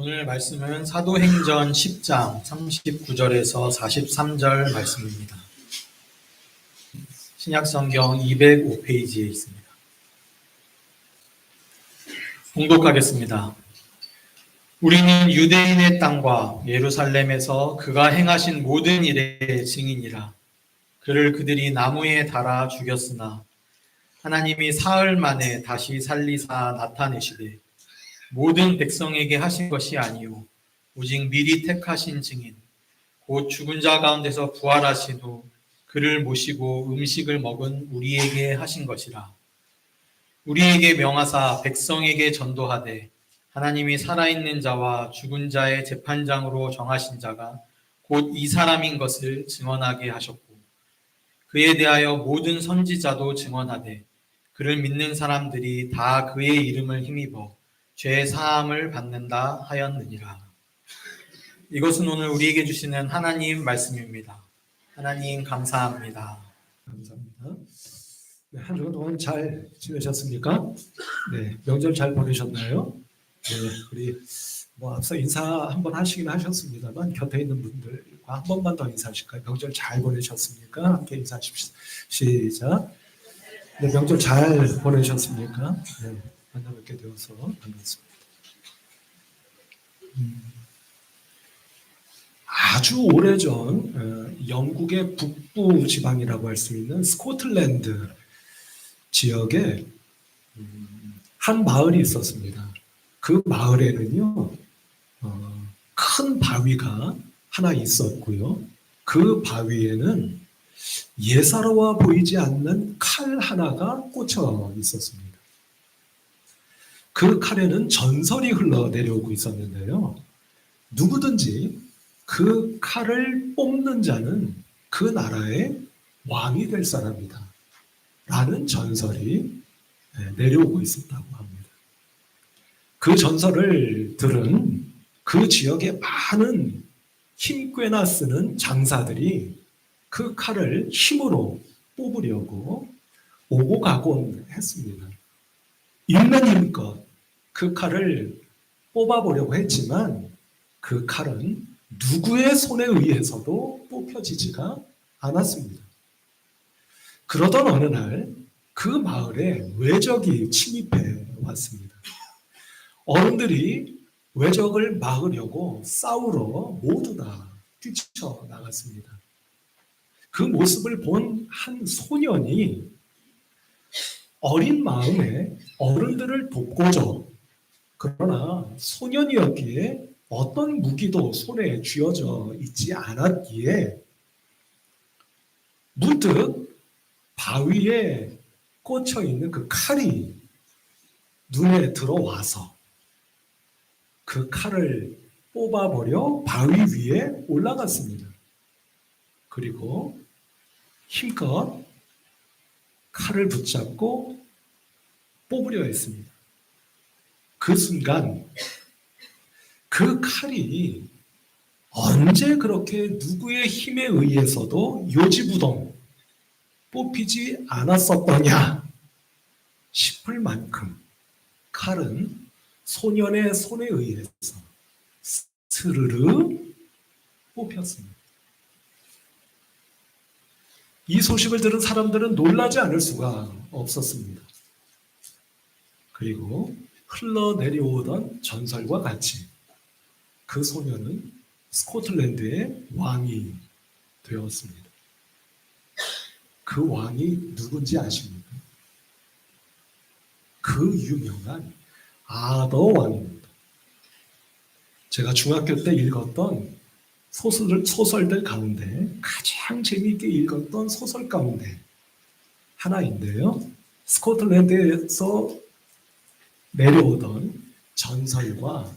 오늘 말씀은 사도행전 10장 39절에서 43절 말씀입니다. 신약성경 205페이지에 있습니다. 봉독하겠습니다. 우리는 유대인의 땅과 예루살렘에서 그가 행하신 모든 일의 증인이라. 그를 그들이 나무에 달아 죽였으나 하나님이 사흘 만에 다시 살리사 나타내시되 모든 백성에게 하신 것이 아니요 오직 미리 택하신 증인 곧 죽은 자 가운데서 부활하신 후 그를 모시고 음식을 먹은 우리에게 하신 것이라. 우리에게 명하사 백성에게 전도하되 하나님이 살아있는 자와 죽은 자의 재판장으로 정하신 자가 곧 이 사람인 것을 증언하게 하셨고 그에 대하여 모든 선지자도 증언하되 그를 믿는 사람들이 다 그의 이름을 힘입어 죄 사함을 받는다 하였느니라. 이것은 오늘 우리에게 주시는 하나님 말씀입니다. 하나님 감사합니다. 감사합니다. 네, 한 주간 동안 잘 지내셨습니까? 네, 명절 잘 보내셨나요? 네, 우리 앞서 인사 한번 하시긴 하셨습니다만 곁에 있는 분들과 한 번만 더 인사하실까요? 명절 잘 보내셨습니까? 함께 인사하십시오. 시작. 네, 명절 잘 보내셨습니까? 네, 만나 뵙게 되어서 반갑습니다. 아주 오래전 영국의 북부 지방이라고 할 수 있는 스코틀랜드 지역에 한 마을이 있었습니다. 그 마을에는요 큰 바위가 하나 있었고요. 그 바위에는 예사로워 보이지 않는 칼 하나가 꽂혀 있었습니다. 그 칼에는 전설이 흘러내려오고 있었는데요. 누구든지 그 칼을 뽑는 자는 그 나라의 왕이 될 사람이다 라는 전설이 내려오고 있었다고 합니다. 그 전설을 들은 그 지역의 많은 힘께나 쓰는 장사들이 그 칼을 힘으로 뽑으려고 오고 가곤 했습니다. 있는 힘껏 그 칼을 뽑아보려고 했지만 그 칼은 누구의 손에 의해서도 뽑혀지지가 않았습니다. 그러던 어느 날 그 마을에 외적이 침입해 왔습니다. 어른들이 외적을 막으려고 싸우러 모두 다 뛰쳐나갔습니다. 그 모습을 본 한 소년이 어린 마음에 어른들을 돕고자 그러나 소년이었기에 어떤 무기도 손에 쥐어져 있지 않았기에 문득 바위에 꽂혀 있는 그 칼이 눈에 들어와서 그 칼을 뽑아버려 바위 위에 올라갔습니다. 그리고 힘껏 칼을 붙잡고 뽑으려 했습니다. 그 순간 그 칼이 언제 그렇게 누구의 힘에 의해서도 요지부동 뽑히지 않았었더냐 싶을 만큼 칼은 소년의 손에 의해서 스르르 뽑혔습니다. 이 소식을 들은 사람들은 놀라지 않을 수가 없었습니다. 그리고 흘러내려오던 전설과 같이 그 소년은 스코틀랜드의 왕이 되었습니다. 그 왕이 누군지 아십니까? 그 유명한 아더 왕입니다. 제가 중학교 때 읽었던 소설들 가운데 가장 재미있게 읽었던 소설 가운데 하나인데요. 스코틀랜드에서 내려오던 전설과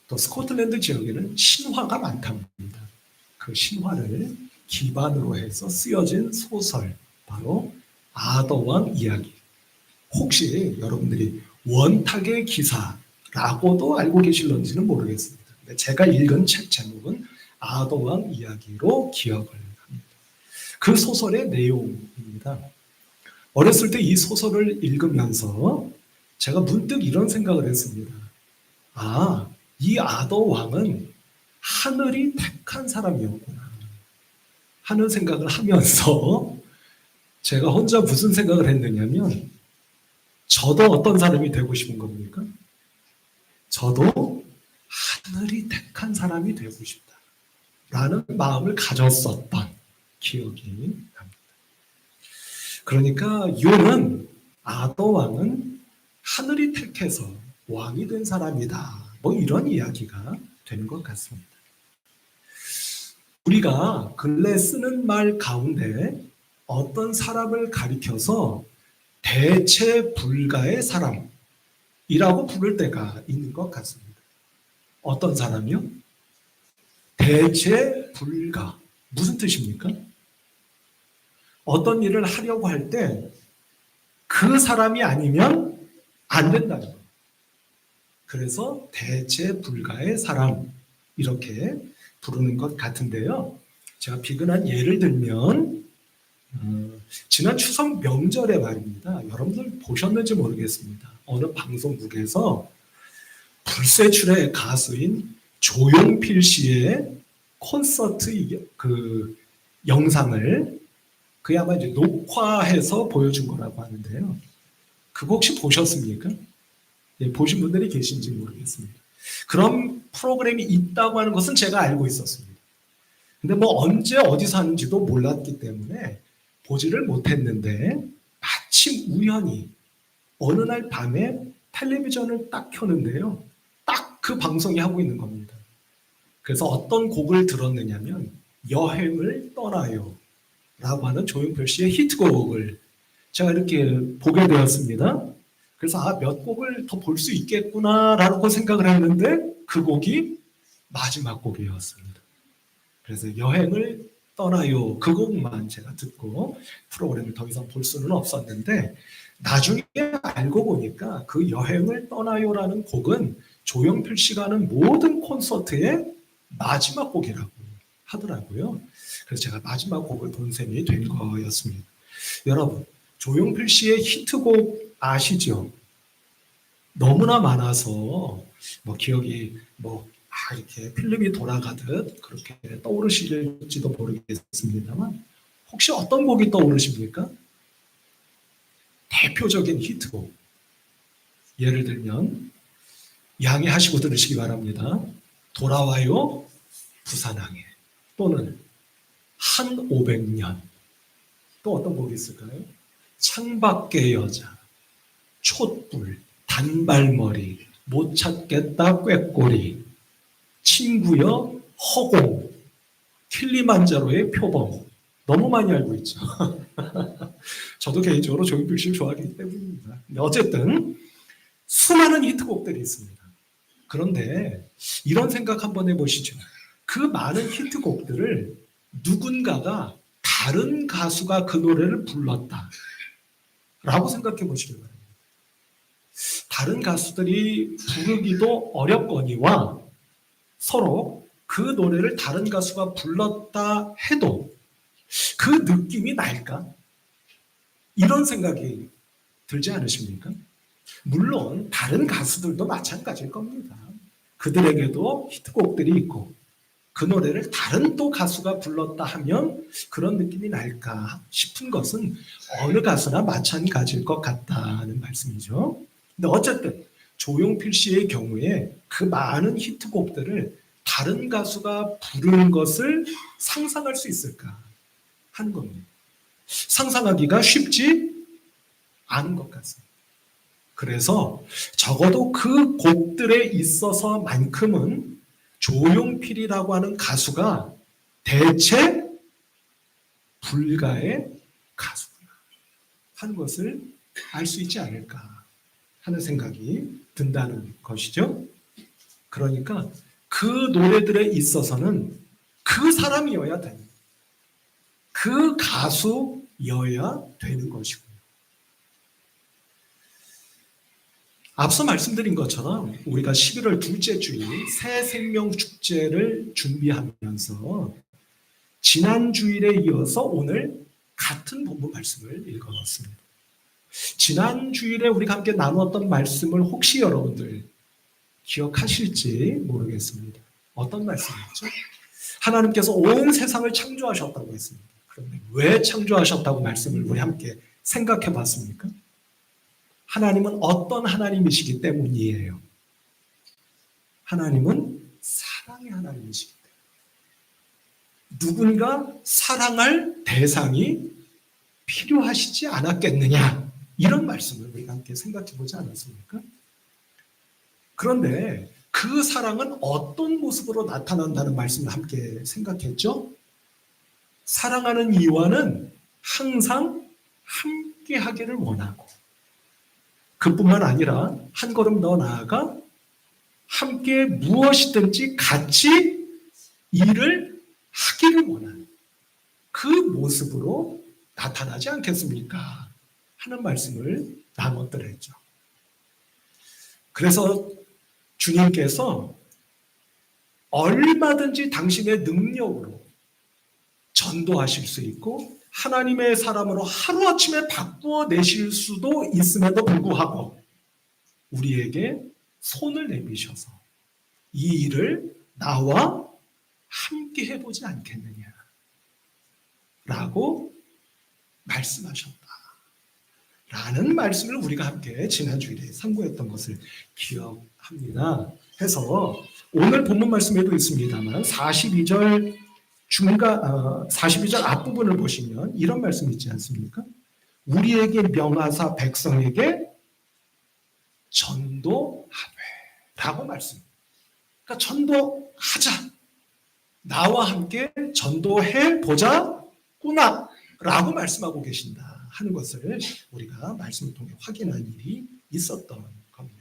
또 스코틀랜드 지역에는 신화가 많답니다. 그 신화를 기반으로 해서 쓰여진 소설, 바로 아더왕 이야기. 혹시 여러분들이 원탁의 기사라고도 알고 계실런지는 모르겠습니다. 근데 제가 읽은 책 제목은 아더왕 이야기로 기억을 합니다. 그 소설의 내용입니다. 어렸을 때 이 소설을 읽으면서 제가 문득 이런 생각을 했습니다. 아, 이 아도 왕은 하늘이 택한 사람이었구나 하는 생각을 하면서 제가 혼자 무슨 생각을 했느냐면 저도 어떤 사람이 되고 싶은 겁니까? 저도 하늘이 택한 사람이 되고 싶다라는 마음을 가졌었던 기억이 납니다. 그러니까 아도 왕은 하늘이 택해서 왕이 된 사람이다. 뭐 이런 이야기가 되는 것 같습니다. 우리가 근래 쓰는 말 가운데 어떤 사람을 가리켜서 대체 불가의 사람이라고 부를 때가 있는 것 같습니다. 어떤 사람이요? 대체 불가. 무슨 뜻입니까? 어떤 일을 하려고 할 때 그 사람이 아니면 안 된다는 거예요. 그래서 대체 불가의 사람 이렇게 부르는 것 같은데요. 제가 비근한 예를 들면 지난 추석 명절에 말입니다. 여러분들 보셨는지 모르겠습니다. 어느 방송국에서 불세출의 가수인 조용필 씨의 콘서트 영상을 그게 아마 이제 녹화해서 보여준 거라고 하는데요. 그거 혹시 보셨습니까? 예, 보신 분들이 계신지 모르겠습니다. 그런 프로그램이 있다고 하는 것은 제가 알고 있었습니다. 근데 뭐 언제 어디서 하는지도 몰랐기 때문에 보지를 못했는데 마침 우연히 어느 날 밤에 텔레비전을 딱 켜는데요. 딱 그 방송이 하고 있는 겁니다. 그래서 어떤 곡을 들었느냐면 여행을 떠나요 라고 하는 조용필 씨의 히트곡을 제가 이렇게 보게 되었습니다. 그래서 몇 곡을 더 볼 수 있겠구나라고 생각을 했는데 그 곡이 마지막 곡이었습니다. 그래서 여행을 떠나요 그 곡만 제가 듣고 프로그램을 더 이상 볼 수는 없었는데 나중에 알고 보니까 그 여행을 떠나요라는 곡은 조용필 씨가 하는 모든 콘서트의 마지막 곡이라고 하더라고요. 그래서 제가 마지막 곡을 본 셈이 된 거였습니다. 여러분, 조용필 씨의 히트곡 아시죠? 너무나 많아서 기억이 이렇게 필름이 돌아가듯 그렇게 떠오르실지도 모르겠습니다만 혹시 어떤 곡이 떠오르십니까? 대표적인 히트곡. 예를 들면 양해하시고 들으시기 바랍니다. 돌아와요 부산항에 또는 한 500년 또 어떤 곡이 있을까요? 창밖의 여자 촛불 단발머리 못 찾겠다 꾀꼬리 친구여 허공 킬리만자로의 표범 너무 많이 알고 있죠. 저도 개인적으로 조용필 씨를 좋아하기 때문입니다. 어쨌든 수많은 히트곡들이 있습니다. 그런데 이런 생각 한번 해보시죠. 그 많은 히트곡들을 누군가가 다른 가수가 그 노래를 불렀다 라고 생각해 보시기 바랍니다. 다른 가수들이 부르기도 어렵거니와 서로 그 노래를 다른 가수가 불렀다 해도 그 느낌이 날까? 이런 생각이 들지 않으십니까? 물론 다른 가수들도 마찬가지일 겁니다. 그들에게도 히트곡들이 있고 그 노래를 다른 또 가수가 불렀다 하면 그런 느낌이 날까 싶은 것은 어느 가수나 마찬가지일 것 같다는 말씀이죠. 근데 어쨌든 조용필 씨의 경우에 그 많은 히트곡들을 다른 가수가 부르는 것을 상상할 수 있을까 하는 겁니다. 상상하기가 쉽지 않은 것 같습니다. 그래서 적어도 그 곡들에 있어서만큼은 조용필이라고 하는 가수가 대체 불가의 가수구나 하는 것을 알 수 있지 않을까 하는 생각이 든다는 것이죠. 그러니까 그 노래들에 있어서는 그 사람이어야 됩니다. 그 가수여야 되는 것이고 앞서 말씀드린 것처럼 우리가 11월 둘째 주일 새 생명 축제를 준비하면서 지난 주일에 이어서 오늘 같은 본문 말씀을 읽어봤습니다. 지난 주일에 우리가 함께 나누었던 말씀을 혹시 여러분들 기억하실지 모르겠습니다. 어떤 말씀이었죠? 하나님께서 온 세상을 창조하셨다고 했습니다. 그런데 왜 창조하셨다고 말씀을 우리 함께 생각해 봤습니까? 하나님은 어떤 하나님이시기 때문이에요. 하나님은 사랑의 하나님이시기 때문에 누군가 사랑할 대상이 필요하시지 않았겠느냐, 이런 말씀을 우리가 함께 생각해 보지 않았습니까? 그런데 그 사랑은 어떤 모습으로 나타난다는 말씀을 함께 생각했죠? 사랑하는 이와는 항상 함께 하기를 원하고, 그뿐만 아니라 한 걸음 더 나아가 함께 무엇이든지 같이 일을 하기를 원하는 그 모습으로 나타나지 않겠습니까? 하는 말씀을 나눴더랬죠. 그래서 주님께서 얼마든지 당신의 능력으로 전도하실 수 있고 하나님의 사람으로 하루아침에 바꾸어 내실 수도 있음에도 불구하고 우리에게 손을 내미셔서 이 일을 나와 함께 해보지 않겠느냐 라고 말씀하셨다 라는 말씀을 우리가 함께 지난 주일에 상고했던 것을 기억합니다. 해서 오늘 본문 말씀에도 있습니다만 42절 42절 앞부분을 보시면 이런 말씀이 있지 않습니까? 우리에게 명하사 백성에게 전도하되 라고 말씀. 그러니까 전도하자. 나와 함께 전도해 보자꾸나 라고 말씀하고 계신다 하는 것을 우리가 말씀을 통해 확인한 일이 있었던 겁니다.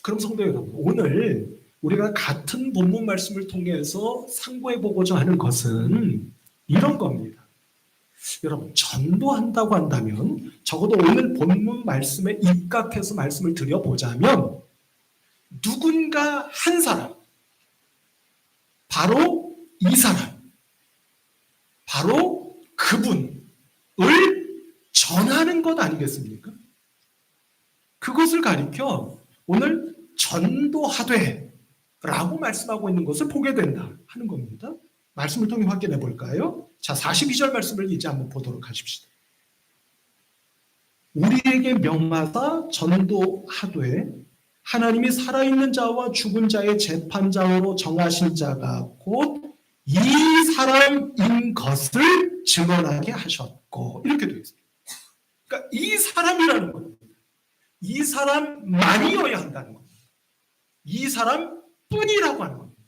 그럼 성도 여러분, 오늘 우리가 같은 본문 말씀을 통해서 상고해 보고자 하는 것은 이런 겁니다. 여러분, 전도한다고 한다면 적어도 오늘 본문 말씀에 입각해서 말씀을 드려보자면 누군가 한 사람, 바로 이 사람, 바로 그분을 전하는 것 아니겠습니까? 그것을 가리켜 오늘 전도하되 라고 말씀하고 있는 것을 보게 된다 하는 겁니다. 말씀을 통해 확인해 볼까요? 자, 42절 말씀을 이제 한번 보도록 하십시다. 우리에게 명하사 전도하되 하나님이 살아있는 자와 죽은 자의 재판장으로 정하신 자가 곧 이 사람인 것을 증언하게 하셨고, 이렇게 되어 있습니다. 그러니까 이 사람이라는 겁니다. 이 사람만이어야 한다는 겁니다. 이 사람뿐이라고 하는 겁니다.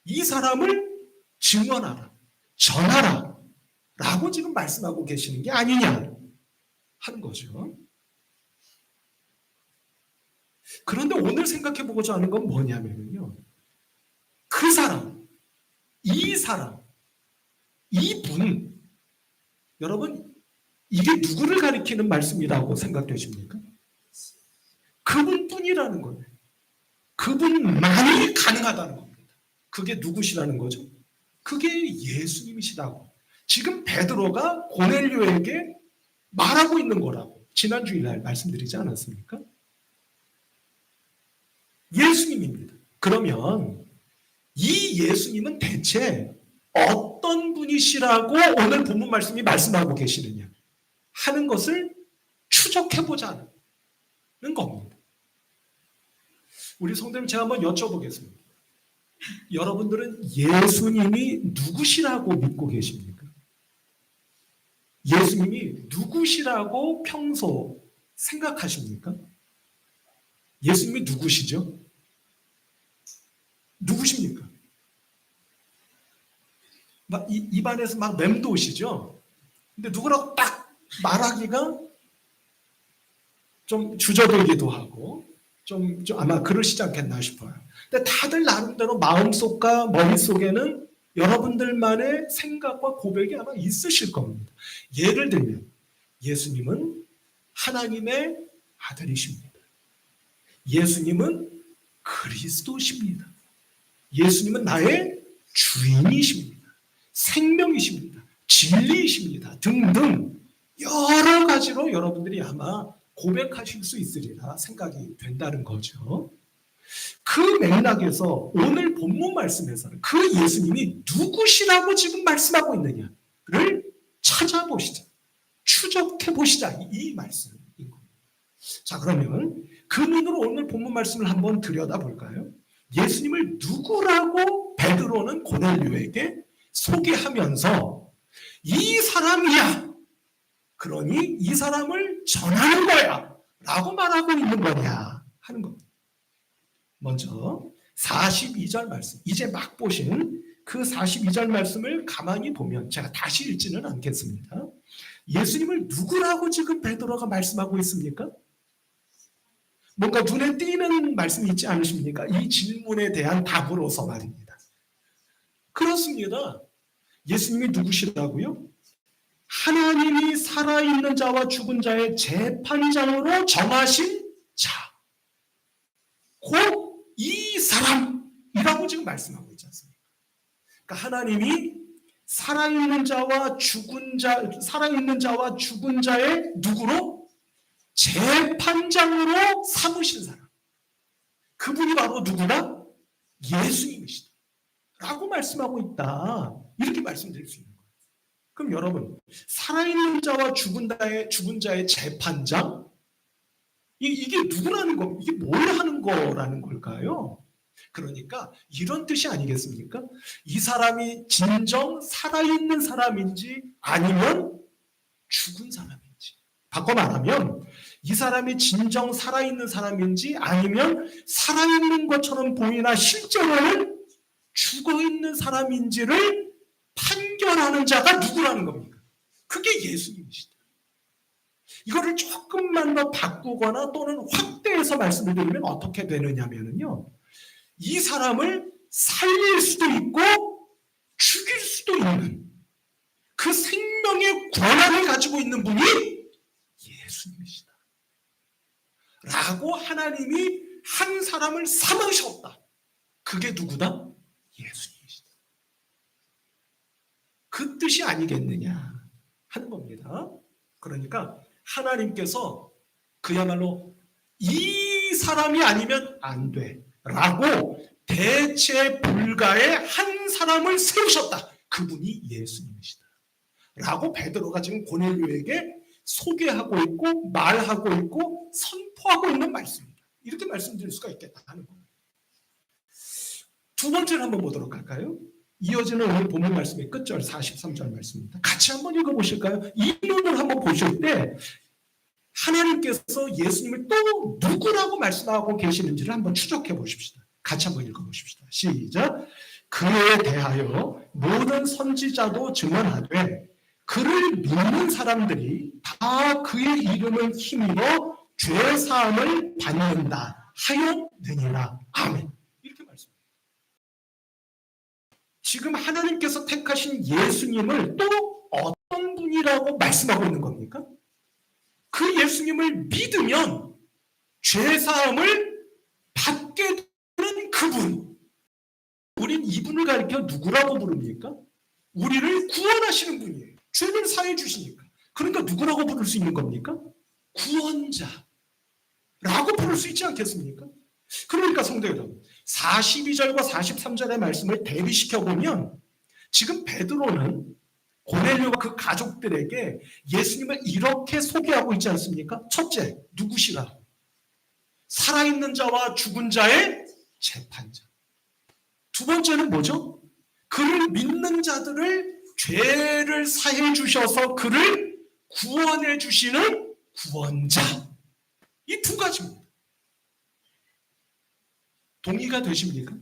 이 사람을 증언하라, 전하라 라고 지금 말씀하고 계시는 게 아니냐 하는 거죠. 그런데 오늘 생각해 보고자 하는 건 뭐냐면요, 그 사람, 이 사람, 이분, 여러분 이게 누구를 가리키는 말씀이라고 생각되십니까? 그분뿐이라는 거예요. 그분만이 가능하다는 겁니다. 그게 누구시라는 거죠? 그게 예수님이시라고 지금 베드로가 고넬료에게 말하고 있는 거라고 지난 주일날 말씀드리지 않았습니까? 예수님입니다. 그러면 이 예수님은 대체 어떤 분이시라고 오늘 본문 말씀이 말씀하고 계시느냐 하는 것을 추적해보자는 겁니다. 우리 성도님, 제가 한번 여쭤보겠습니다. 여러분들은 예수님이 누구시라고 믿고 계십니까? 예수님이 누구시라고 평소 생각하십니까? 예수님이 누구시죠? 누구십니까? 막 입안에서 막 맴도시죠? 근데 누구라고 딱 말하기가 좀 주저들기도 하고 좀 아마 그러시지 않겠나 싶어요. 근데 다들 나름대로 마음속과 머릿속에는 여러분들만의 생각과 고백이 아마 있으실 겁니다. 예를 들면 예수님은 하나님의 아들이십니다. 예수님은 그리스도십니다. 예수님은 나의 주인이십니다. 생명이십니다. 진리이십니다. 등등 여러 가지로 여러분들이 아마 고백하실 수 있으리라 생각이 된다는 거죠. 그 맥락에서 오늘 본문 말씀에서는 그 예수님이 누구시라고 지금 말씀하고 있느냐를 찾아보시자. 추적해 보시자. 이 말씀인 겁니다. 자, 그러면 그 눈으로 오늘 본문 말씀을 한번 들여다볼까요? 예수님을 누구라고 베드로는 고넬료에게 소개하면서 이 사람이야. 그러니 이 사람을 전하는 거야. 라고 말하고 있는 거냐 하는 겁니다. 먼저 42절 말씀, 이제 막 보신 그 42절 말씀을 가만히 보면 제가 다시 읽지는 않겠습니다. 예수님을 누구라고 지금 베드로가 말씀하고 있습니까? 뭔가 눈에 띄는 말씀이 있지 않으십니까? 이 질문에 대한 답으로서 말입니다. 그렇습니다. 예수님이 누구시라고요? 하나님이 살아있는 자와 죽은 자의 재판장으로 정하신 자. 곧 이 사람이라고 지금 말씀하고 있지 않습니까? 그러니까 하나님이 살아있는 자와 죽은 자의 누구로? 재판장으로 삼으신 사람. 그분이 바로 누구다? 예수님이시다. 라고 말씀하고 있다. 이렇게 말씀드릴 수 있는 거예요. 그럼 여러분, 살아있는 자와 죽은 자의 재판장? 이게 누구라는 거, 이게 뭘 하는 거라는 걸까요? 그러니까 이런 뜻이 아니겠습니까? 이 사람이 진정 살아있는 사람인지 아니면 죽은 사람인지. 바꿔 말하면 이 사람이 진정 살아있는 사람인지 아니면 살아있는 것처럼 보이나 실제로는 죽어있는 사람인지를 판결하는 자가 누구라는 겁니까? 그게 예수님이시다. 이거를 조금만 더 바꾸거나 또는 확대해서 말씀을 드리면 어떻게 되느냐면요. 이 사람을 살릴 수도 있고 죽일 수도 있는 그 생명의 권한을 가지고 있는 분이 예수님이시다. 라고 하나님이 한 사람을 삼으셨다. 그게 누구다? 예수님이시다. 그 뜻이 아니겠느냐 하는 겁니다. 그러니까 하나님께서 그야말로 이 사람이 아니면 안 돼 라고 대체 불가의 한 사람을 세우셨다. 그분이 예수님이시다. 라고 베드로가 지금 고넬료에게 소개하고 있고 말하고 있고 선포하고 있는 말씀입니다. 이렇게 말씀드릴 수가 있겠다 하는 겁니다. 두 번째를 한번 보도록 할까요? 이어지는 오늘 본문 말씀의 끝절 43절 말씀입니다. 같이 한번 읽어보실까요? 이 눈을 한번 보실 때 하나님께서 예수님을 또 누구라고 말씀하고 계시는지를 한번 추적해 보십시다. 같이 한번 읽어보십시다. 시작. 그에 대하여 모든 선지자도 증언하되 그를 믿는 사람들이 다 그의 이름을 힘입어 죄사함을 받는다 하였느니라. 아멘. 이렇게 말씀합니다. 지금 하나님께서 택하신 예수님을 또 어떤 분이라고 말씀하고 있는 겁니까? 그 예수님을 믿으면 죄사함을 받게 되는 그분. 우린 이분을 가리켜 누구라고 부릅니까? 우리를 구원하시는 분이에요. 죄를 사해 주시니까. 그러니까 누구라고 부를 수 있는 겁니까? 구원자라고 부를 수 있지 않겠습니까? 그러니까 성도 여러분, 42절과 43절의 말씀을 대비시켜 보면 지금 베드로는 고넬료와 그 가족들에게 예수님을 이렇게 소개하고 있지 않습니까? 첫째, 누구시라? 살아있는 자와 죽은 자의 재판자. 두 번째는 뭐죠? 그를 믿는 자들을 죄를 사해 주셔서 그를 구원해 주시는 구원자. 이 두 가지입니다. 동의가 되십니까?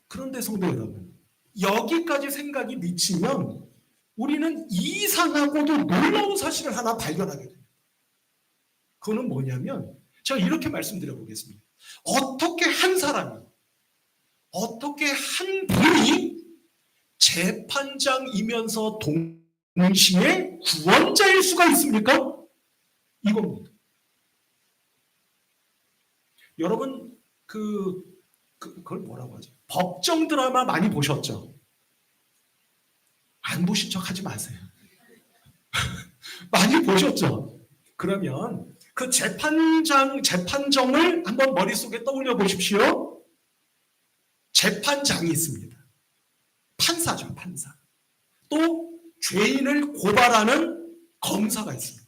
그런데 성도 여러분, 여기까지 생각이 미치면 우리는 이상하고도 놀라운 사실을 하나 발견하게 됩니다. 그거는 뭐냐면 제가 이렇게 말씀드려 보겠습니다. 어떻게 한 사람이, 어떻게 한 분이 재판장이면서 동시에 구원자일 수가 있습니까? 이겁니다. 여러분 그걸 뭐라고 하죠? 법정 드라마 많이 보셨죠? 안 보신 척 하지 마세요. 많이 보셨죠? 그러면 그 재판정을 한번 머릿속에 떠올려 보십시오. 재판장이 있습니다. 판사죠, 판사. 또 죄인을 고발하는 검사가 있습니다.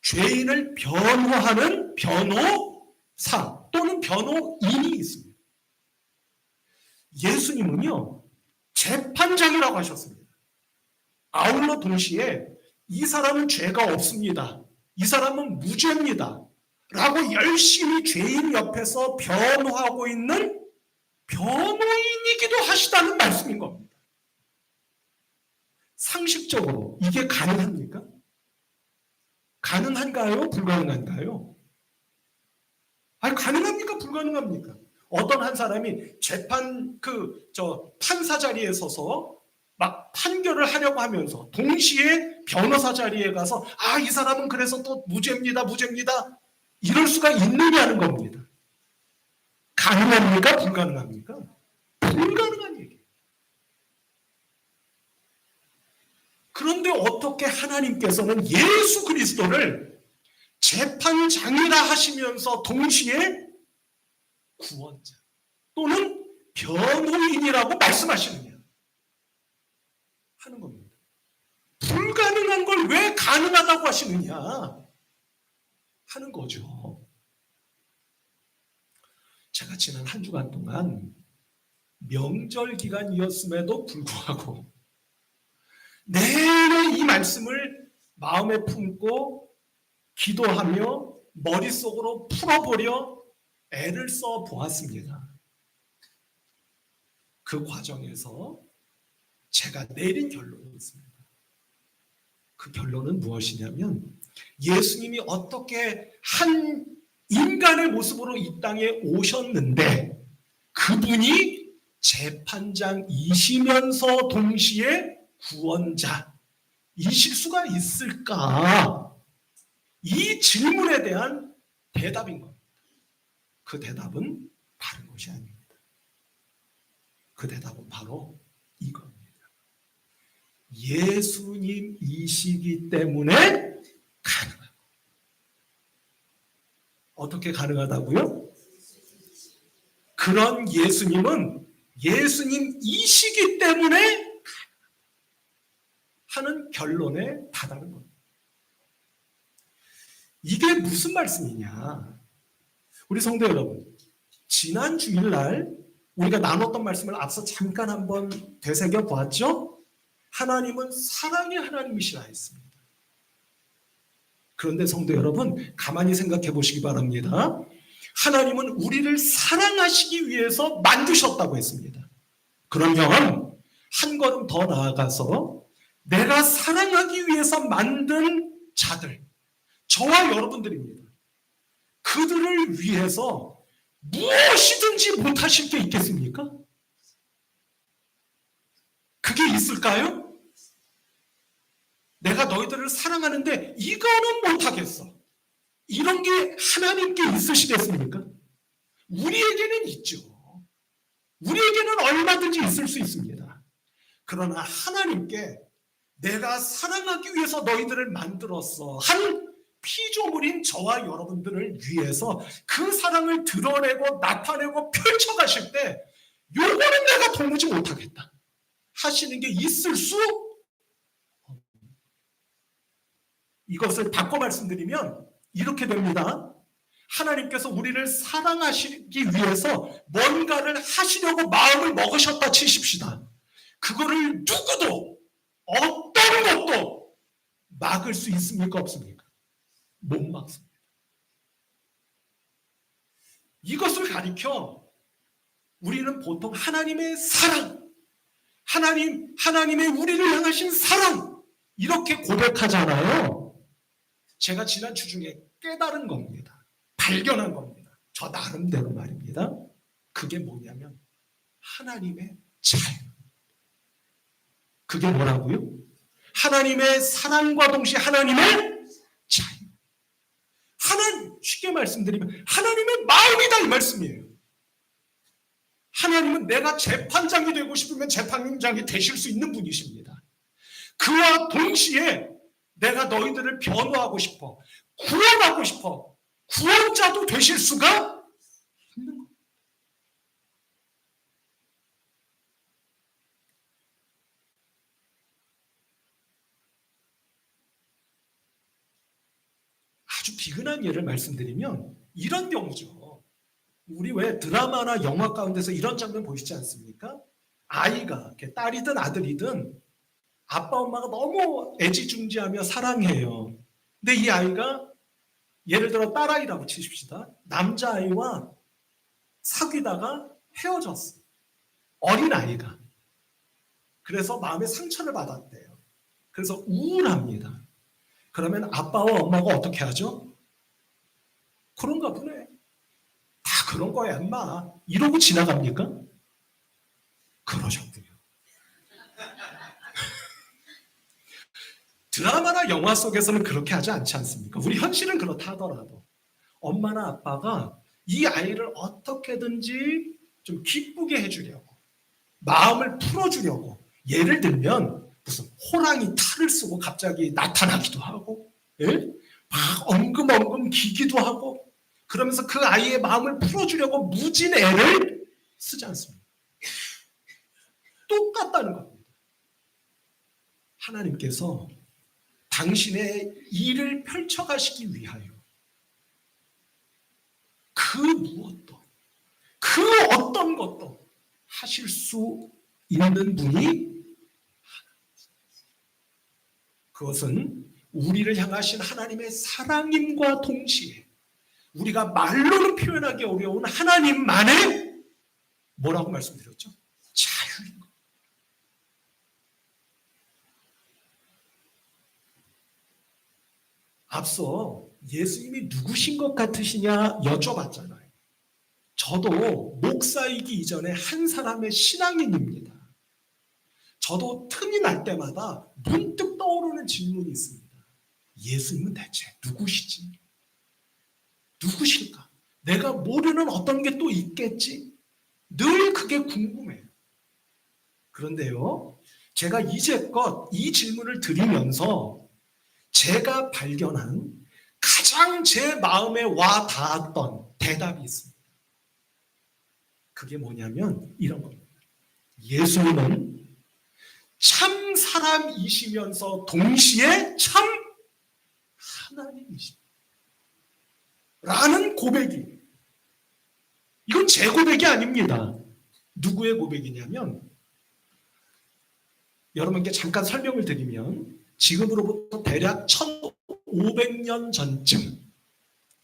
죄인을 변호하는 변호사 또는 변호인이 있습니다. 예수님은요, 재판장이라고 하셨습니다. 아울러 동시에 이 사람은 죄가 없습니다. 이 사람은 무죄입니다. 라고 열심히 죄인 옆에서 변호하고 있는 변호인이기도 하시다는 말씀인 겁니다. 상식적으로 이게 가능합니까? 가능한가요? 불가능한가요? 아니, 가능합니까? 불가능합니까? 어떤 한 사람이 판사 자리에 서서 막 판결을 하려고 하면서 동시에 변호사 자리에 가서 이 사람은 그래서 또 무죄입니다, 무죄입니다. 이럴 수가 있느냐는 겁니다. 가능합니까? 불가능합니까? 불가능한 얘기예요. 그런데 어떻게 하나님께서는 예수 그리스도를 재판장이라 하시면서 동시에 구원자 또는 변호인이라고 말씀하시느냐 하는 겁니다. 불가능한 걸 왜 가능하다고 하시느냐 하는 거죠. 제가 지난 한 주간 동안 명절 기간이었음에도 불구하고 내내 이 말씀을 마음에 품고 기도하며 머릿속으로 풀어보려 애를 써 보았습니다. 그 과정에서 제가 내린 결론이 있습니다. 그 결론은 무엇이냐면 예수님이 어떻게 한 인간의 모습으로 이 땅에 오셨는데 그분이 재판장이시면서 동시에 구원자이실 수가 있을까? 이 질문에 대한 대답인 겁니다. 그 대답은 다른 것이 아닙니다. 그 대답은 바로 이겁니다. 예수님이시기 때문에 가능합니다. 어떻게 가능하다고요? 그런 예수님은 예수님이시기 때문에 하는 결론에 다다른 겁니다. 이게 무슨 말씀이냐? 우리 성도 여러분, 지난 주일날 우리가 나눴던 말씀을 앞서 잠깐 한번 되새겨 보았죠? 하나님은 사랑의 하나님이시라 했습니다. 그런데 성도 여러분, 가만히 생각해 보시기 바랍니다. 하나님은 우리를 사랑하시기 위해서 만드셨다고 했습니다. 그러면 한 걸음 더 나아가서 내가 사랑하기 위해서 만든 자들, 저와 여러분들입니다. 그들을 위해서 무엇이든지 못하실 게 있겠습니까? 그게 있을까요? 내가 너희들을 사랑하는데 이거는 못하겠어. 이런 게 하나님께 있으시겠습니까? 우리에게는 있죠. 우리에게는 얼마든지 있을 수 있습니다. 그러나 하나님께 내가 사랑하기 위해서 너희들을 만들었어 한 피조물인 저와 여러분들을 위해서 그 사랑을 드러내고 나타내고 펼쳐가실 때 요거는 내가 도무지 못하겠다 하시는 게 있을 수 없습니다. 이것을 바꿔 말씀드리면 이렇게 됩니다. 하나님께서 우리를 사랑하시기 위해서 뭔가를 하시려고 마음을 먹으셨다 치십시다. 그거를 누구도 어떤 것도 막을 수 있습니까? 없습니까? 못 막습니다. 이것을 가리켜 우리는 보통 하나님의 사랑, 하나님의 우리를 향하신 사랑 이렇게 고백하잖아요. 제가 지난 주 중에 깨달은 겁니다. 발견한 겁니다. 저 나름대로 말입니다. 그게 뭐냐면 하나님의 자유. 그게 뭐라고요? 하나님의 사랑과 동시에 하나님의 자유. 쉽게 말씀드리면 하나님의 마음이다 이 말씀이에요. 하나님은 내가 재판장이 되고 싶으면 재판장이 되실 수 있는 분이십니다. 그와 동시에 내가 너희들을 변호하고 싶어. 구원하고 싶어. 구원자도 되실 수가 있는 거예요. 아주 비근한 예를 말씀드리면 이런 경우죠. 우리 왜 드라마나 영화 가운데서 이런 장면 보시지 않습니까? 아이가 딸이든 아들이든 아빠 엄마가 너무 애지중지하며 사랑해요. 근데 이 아이가 예를 들어 딸아이라고 치십시다. 남자아이와 사귀다가 헤어졌어. 어린아이가. 그래서 마음에 상처를 받았대요. 그래서 우울합니다. 그러면 아빠와 엄마가 어떻게 하죠? 그런가 보네. 다 그런 거야, 엄마. 이러고 지나갑니까? 그러셨군요. 드라마나 영화 속에서는 그렇게 하지 않지 않습니까? 우리 현실은 그렇다 하더라도 엄마나 아빠가 이 아이를 어떻게든지 좀 기쁘게 해주려고 마음을 풀어주려고 예를 들면 무슨 호랑이 탈을 쓰고 갑자기 나타나기도 하고 예? 막 엉금엉금 기기도 하고 그러면서 그 아이의 마음을 풀어주려고 무진 애를 쓰지 않습니다. 똑같다는 겁니다. 하나님께서 당신의 일을 펼쳐가시기 위하여 그 무엇도 그 어떤 것도 하실 수 있는 분이 그것은 우리를 향하신 하나님의 사랑임과 동시에 우리가 말로는 표현하기 어려운 하나님만의 뭐라고 말씀드렸죠? 자유인 것. 앞서 예수님이 누구신 것 같으시냐 여쭤봤잖아요. 저도 목사이기 이전에 한 사람의 신앙인입니다. 저도 틈이 날 때마다 문득 떠오르는 질문이 있습니다. 예수님은 대체 누구시지? 누구실까? 내가 모르는 어떤 게 또 있겠지? 늘 그게 궁금해요. 그런데요, 제가 이제껏 이 질문을 드리면서 제가 발견한 가장 제 마음에 와 닿았던 대답이 있습니다. 그게 뭐냐면 이런 겁니다. 예수님은 참 사람이시면서 동시에 참 하나님이십니다. 라는 고백이 이건 제 고백이 아닙니다. 누구의 고백이냐면 여러분께 잠깐 설명을 드리면 지금으로부터 대략 1500년 전쯤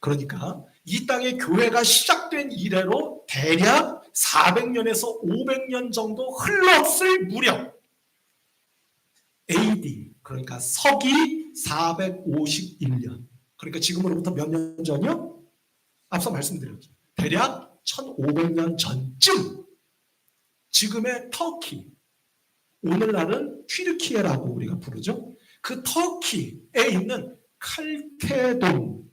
그러니까 이 땅에 교회가 시작된 이래로 대략 400년에서 500년 정도 흘렀을 무렵 AD 그러니까 서기 451년 그러니까 지금으로부터 몇 년 전이요? 앞서 말씀드렸죠. 대략 1500년 전쯤 지금의 터키 오늘날은 튀르키예라고 우리가 부르죠. 그 터키에 있는 칼케돈이라고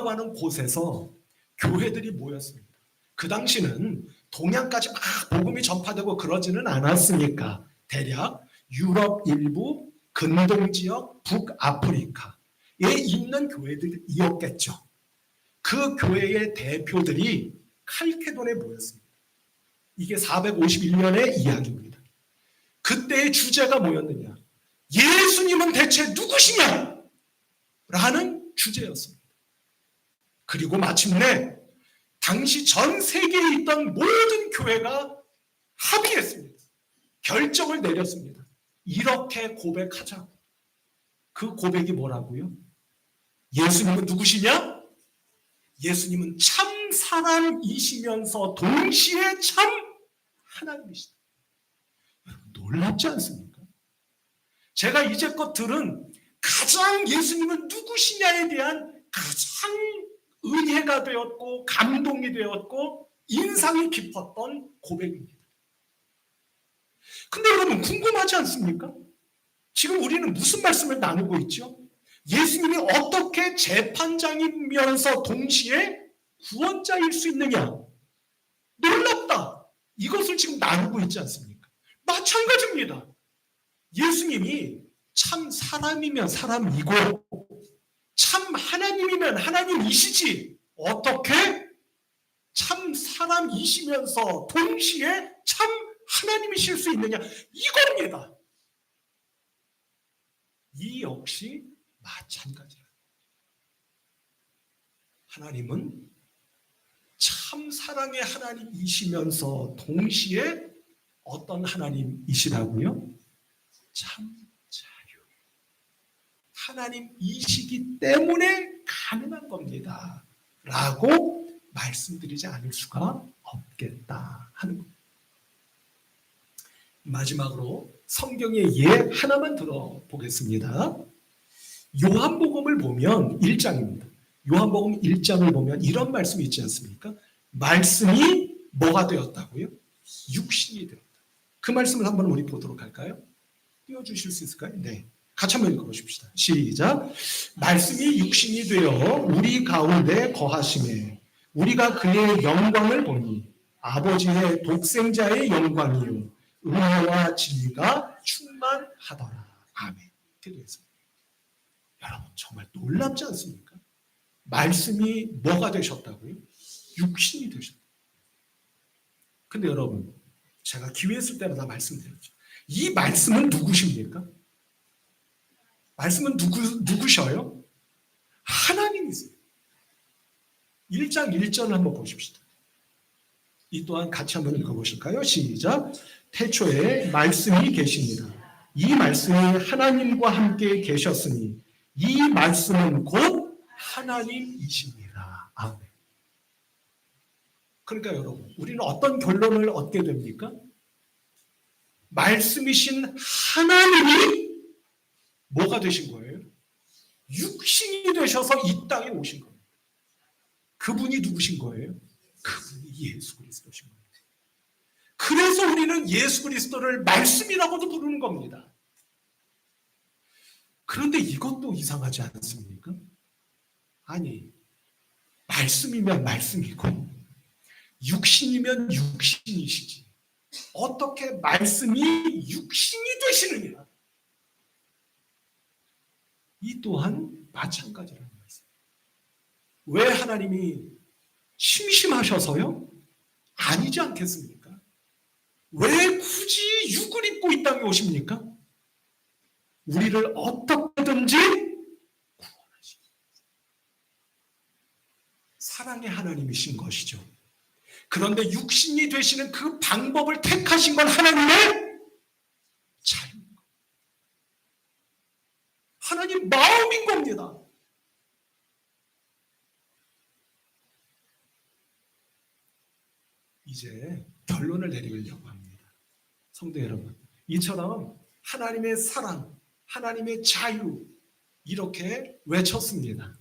하는 곳에서 교회들이 모였습니다. 그 당시는 동양까지 막 복음이 전파되고 그러지는 않았으니까 대략 유럽 일부, 근동 지역, 북아프리카에 있는 교회들이었겠죠. 그 교회의 대표들이 칼케돈에 모였습니다. 이게 451년의 이야기입니다. 그때의 주제가 뭐였느냐? 예수님은 대체 누구시냐? 라는 주제였습니다. 그리고 마침내 당시 전 세계에 있던 모든 교회가 합의했습니다. 결정을 내렸습니다. 이렇게 고백하자고. 그 고백이 뭐라고요? 예수님은 누구시냐? 예수님은 참 사람이시면서 동시에 참 하나님이시다. 놀랍지 않습니까? 제가 이제껏 들은 가장 예수님은 누구시냐에 대한 가장 은혜가 되었고 감동이 되었고 인상이 깊었던 고백입니다. 근데 여러분 궁금하지 않습니까? 지금 우리는 무슨 말씀을 나누고 있죠? 예수님이 어떻게 재판장이면서 동시에 구원자일 수 있느냐? 놀랍다. 이것을 지금 나누고 있지 않습니까? 마찬가지입니다. 예수님이 참 사람이면 사람이고 참 하나님이면 하나님이시지 어떻게 참 사람이시면서 동시에 참 하나님이실 수 있느냐, 이겁니다. 이 역시 마찬가지라. 하나님은 참 사랑의 하나님이시면서 동시에 어떤 하나님이시라고요? 참 자유. 하나님이시기 때문에 가능한 겁니다. 라고 말씀드리지 않을 수가 없겠다 하는 겁니다. 마지막으로 성경의 예 하나만 들어보겠습니다. 요한복음을 보면 1장입니다. 요한복음 1장을 보면 이런 말씀이 있지 않습니까? 말씀이 뭐가 되었다고요? 육신이 되었다. 그 말씀을 한번 우리 보도록 할까요? 띄워주실 수 있을까요? 네. 같이 한번 읽어보십시다. 시작. 말씀이 육신이 되어 우리 가운데 거하심에 우리가 그의 영광을 보니 아버지의 독생자의 영광이요 은혜와 진리가 충만하더라. 아멘. 기도했습니다. 여러분 정말 놀랍지 않습니까? 말씀이 뭐가 되셨다고요? 육신이 되셨다. 근데 여러분 제가 기회 있을 때마다 말씀드렸죠. 이 말씀은 누구십니까? 말씀은 누구셔요? 하나님이세요. 1장 1절을 한번 보십시다. 이 또한 같이 한번 읽어보실까요? 시작. 태초에 말씀이 계십니다. 이 말씀이 하나님과 함께 계셨으니 이 말씀은 곧 하나님이십니다. 아멘. 그러니까 여러분 우리는 어떤 결론을 얻게 됩니까? 말씀이신 하나님이 뭐가 되신 거예요? 육신이 되셔서 이 땅에 오신 겁니다. 그분이 누구신 거예요? 그분이 예수 그리스도신 겁니다. 그래서 우리는 예수 그리스도를 말씀이라고도 부르는 겁니다. 그런데 이것도 이상하지 않습니까? 아니, 말씀이면 말씀이고 육신이면 육신이시지 어떻게 말씀이 육신이 되시느냐? 이 또한 마찬가지라는 말씀. 왜 하나님이 심심하셔서요? 아니지 않겠습니까? 왜 굳이 육을 입고 이 땅에 오십니까? 우리를 어떻게든지 구원하시기 사랑의 하나님이신 것이죠. 그런데 육신이 되시는 그 방법을 택하신 건 하나님의 자유인 겁니다. 하나님 마음인 겁니다. 이제 결론을 내리려고 합니다. 성도 여러분, 이처럼 하나님의 사랑, 하나님의 자유 이렇게 외쳤습니다.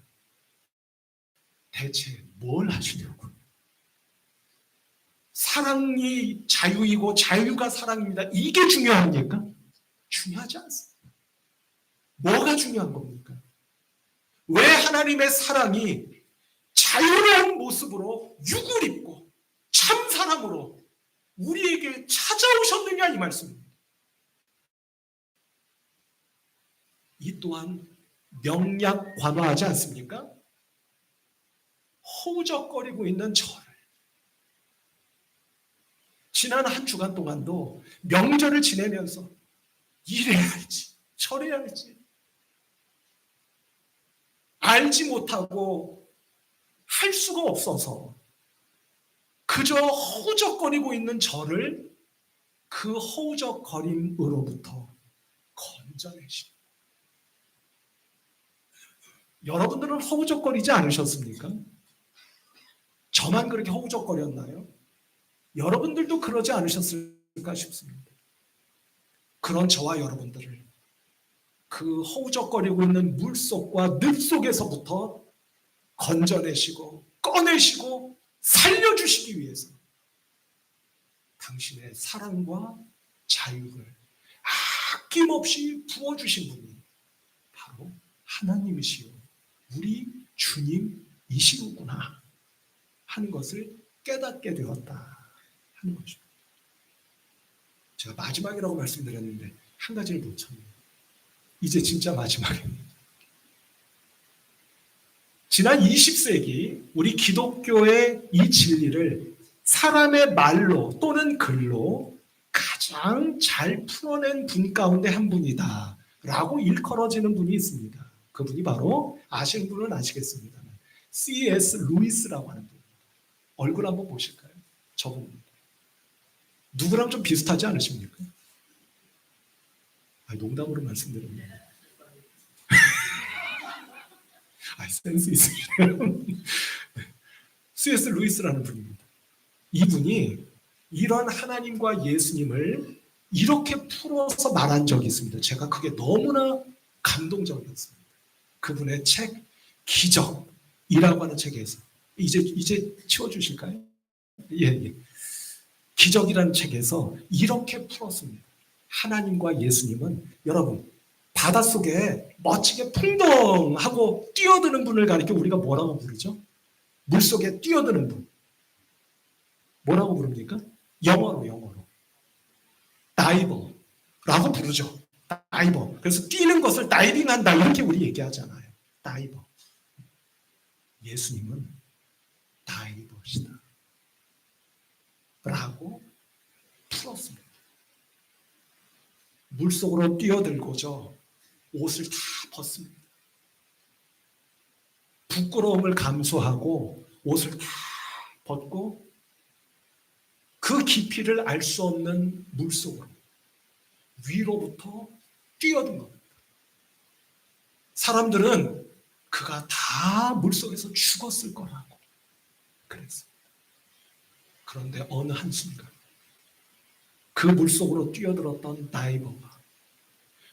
대체 뭘 하시려고? 사랑이 자유이고 자유가 사랑입니다. 이게 중요합니까? 중요하지 않습니다. 뭐가 중요한 겁니까? 왜 하나님의 사랑이 자유로운 모습으로 육을 입고 참 사랑으로 우리에게 찾아오셨느냐 이 말씀입니다. 이 또한 명약관화하지 않습니까? 허우적거리고 있는 저를 지난 한 주간 동안도 명절을 지내면서 이래야 할지 저래야 할지 알지 못하고 할 수가 없어서 그저 허우적거리고 있는 저를 그 허우적거림으로부터 건져내시고 여러분들은 허우적거리지 않으셨습니까? 저만 그렇게 허우적거렸나요? 여러분들도 그러지 않으셨을까 싶습니다. 그런 저와 여러분들을 그 허우적거리고 있는 물속과 늪 속에서부터 건져내시고 꺼내시고 살려주시기 위해서 당신의 사랑과 자유를 아낌없이 부어주신 분이 바로 하나님이시요 우리 주님이시구나 하는 것을 깨닫게 되었다 하는 것입니다. 제가 마지막이라고 말씀드렸는데 한 가지를 놓쳤네요. 이제 진짜 마지막입니다. 지난 20세기 우리 기독교의 이 진리를 사람의 말로 또는 글로 가장 잘 풀어낸 분 가운데 한 분이다 라고 일컬어지는 분이 있습니다. 그분이 바로 아시는 분은 아시겠습니다. C.S. 루이스라고 하는 분. 얼굴 한번 보실까요? 저분. 누구랑 좀 비슷하지 않으십니까? 농담으로 말씀드립니다. 센스 있으시네요. C.S. 루이스라는 분입니다. 이분이 이런 하나님과 예수님을 이렇게 풀어서 말한 적이 있습니다. 제가 그게 너무나 감동적이었습니다. 그분의 책 기적이라고 하는 책에서 이제 치워주실까요? 예. 기적이라는 책에서 이렇게 풀었습니다. 하나님과 예수님은 여러분 바닷속에 멋지게 풍덩하고 뛰어드는 분을 가리켜 우리가 뭐라고 부르죠? 물속에 뛰어드는 분. 뭐라고 부릅니까? 영어로. 다이버라고 부르죠. 다이버. 그래서 뛰는 것을 다이빙한다 이렇게 우리 얘기하잖아요. 다이버. 예수님은 다이버시다. 라고 풀었습니다. 물속으로 뛰어들고죠. 옷을 다 벗습니다. 부끄러움을 감수하고 옷을 다 벗고 그 깊이를 알 수 없는 물속으로 위로부터 뛰어든 겁니다. 사람들은 그가 다 물속에서 죽었을 거라고 그랬습니다. 그런데 어느 한순간 그 물속으로 뛰어들었던 다이버가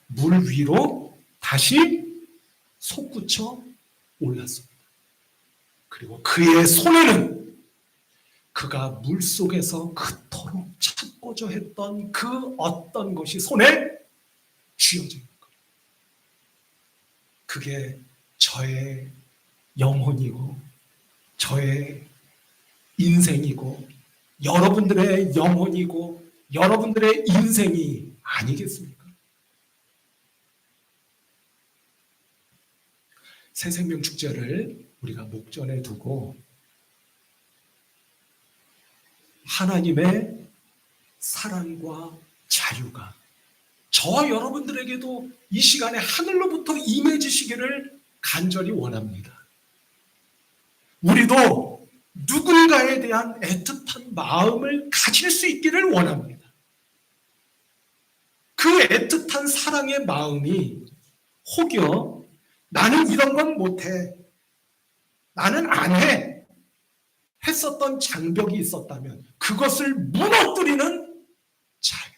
물 위로 다시 솟구쳐 올랐습니다. 그리고 그의 손에는 그가 물속에서 그토록 찾고자 했던 그 어떤 것이 손에 쥐어져 있는 거예요. 그게 저의 영혼이고 저의 인생이고 여러분들의 영혼이고 여러분들의 인생이 아니겠습니까? 새생명 축제를 우리가 목전에 두고 하나님의 사랑과 자유가 저와 여러분들에게도 이 시간에 하늘로부터 임해지시기를 간절히 원합니다. 우리도 누군가에 대한 애틋한 마음을 가질 수 있기를 원합니다. 그 애틋한 사랑의 마음이 혹여 나는 이런 건 못해, 나는 안 해 했었던 장벽이 있었다면 그것을 무너뜨리는 자유.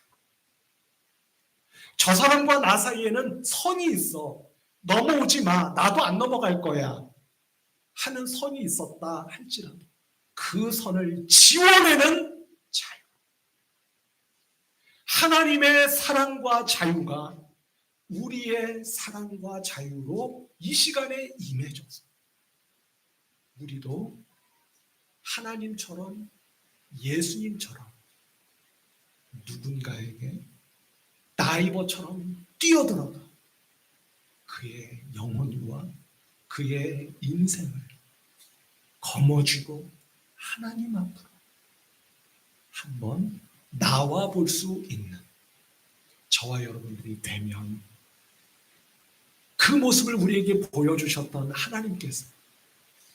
저 사람과 나 사이에는 선이 있어. 넘어오지 마. 나도 안 넘어갈 거야. 하는 선이 있었다 할지라도 그 선을 지워내는 자유. 하나님의 사랑과 자유가 우리의 사랑과 자유로 이 시간에 임해져서 우리도 하나님처럼 예수님처럼 누군가에게 다이버처럼 뛰어들어가 그의 영혼과 그의 인생을 거머쥐고 하나님 앞으로 한번 나와 볼 수 있는 저와 여러분들이 되면 그 모습을 우리에게 보여주셨던 하나님께서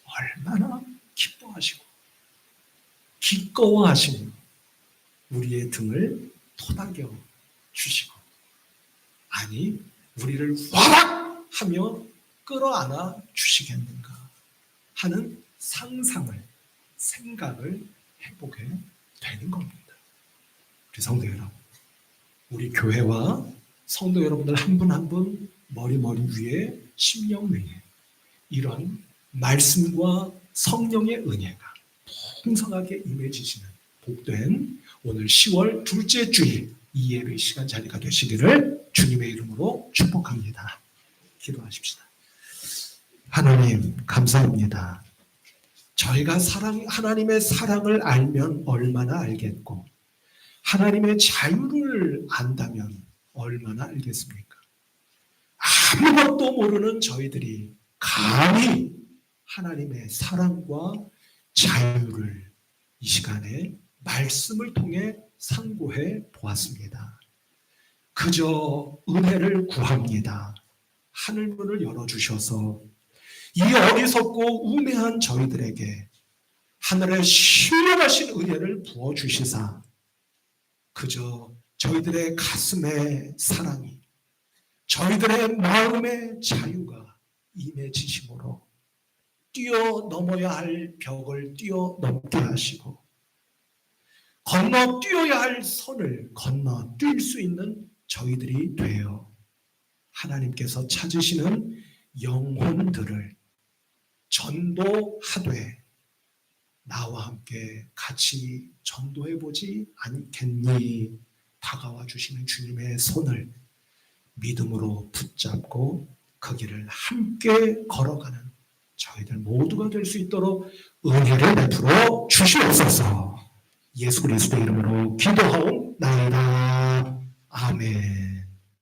얼마나 기뻐하시고 기꺼워하시며 우리의 등을 토닥여 주시고 아니 우리를 와락 하며 끌어안아 주시겠는가 하는 상상을 생각을 해보게 되는 겁니다. 우리 성도 여러분, 우리 교회와 성도 여러분들 한 분 한 분 머리 위에 심령 위에 이런 말씀과 성령의 은혜가 풍성하게 임해지시는 복된 오늘 10월 둘째 주일 이 예배 시간 자리가 되시기를 주님의 이름으로 축복합니다. 기도하십시다. 하나님 감사합니다. 저희가 하나님의 사랑을 알면 얼마나 알겠고 하나님의 자유를 안다면 얼마나 알겠습니까? 아무것도 모르는 저희들이 감히 하나님의 사랑과 자유를 이 시간에 말씀을 통해 상고해 보았습니다. 그저 은혜를 구합니다. 하늘문을 열어주셔서 이 어리석고 우매한 저희들에게 하늘의 신령하신 은혜를 부어주시사 그저 저희들의 가슴의 사랑이 저희들의 마음의 자유가 임해지심으로 뛰어넘어야 할 벽을 뛰어넘게 하시고 건너 뛰어야 할 선을 건너 뛸 수 있는 저희들이 되어 하나님께서 찾으시는 영혼들을 전도하되 나와 함께 같이 전도해보지 않겠니? 다가와 주시는 주님의 손을 믿음으로 붙잡고 그 길을 함께 걸어가는 저희들 모두가 될 수 있도록 은혜를 베풀어 주시옵소서. 예수 그리스도의 이름으로 기도하옵나이다.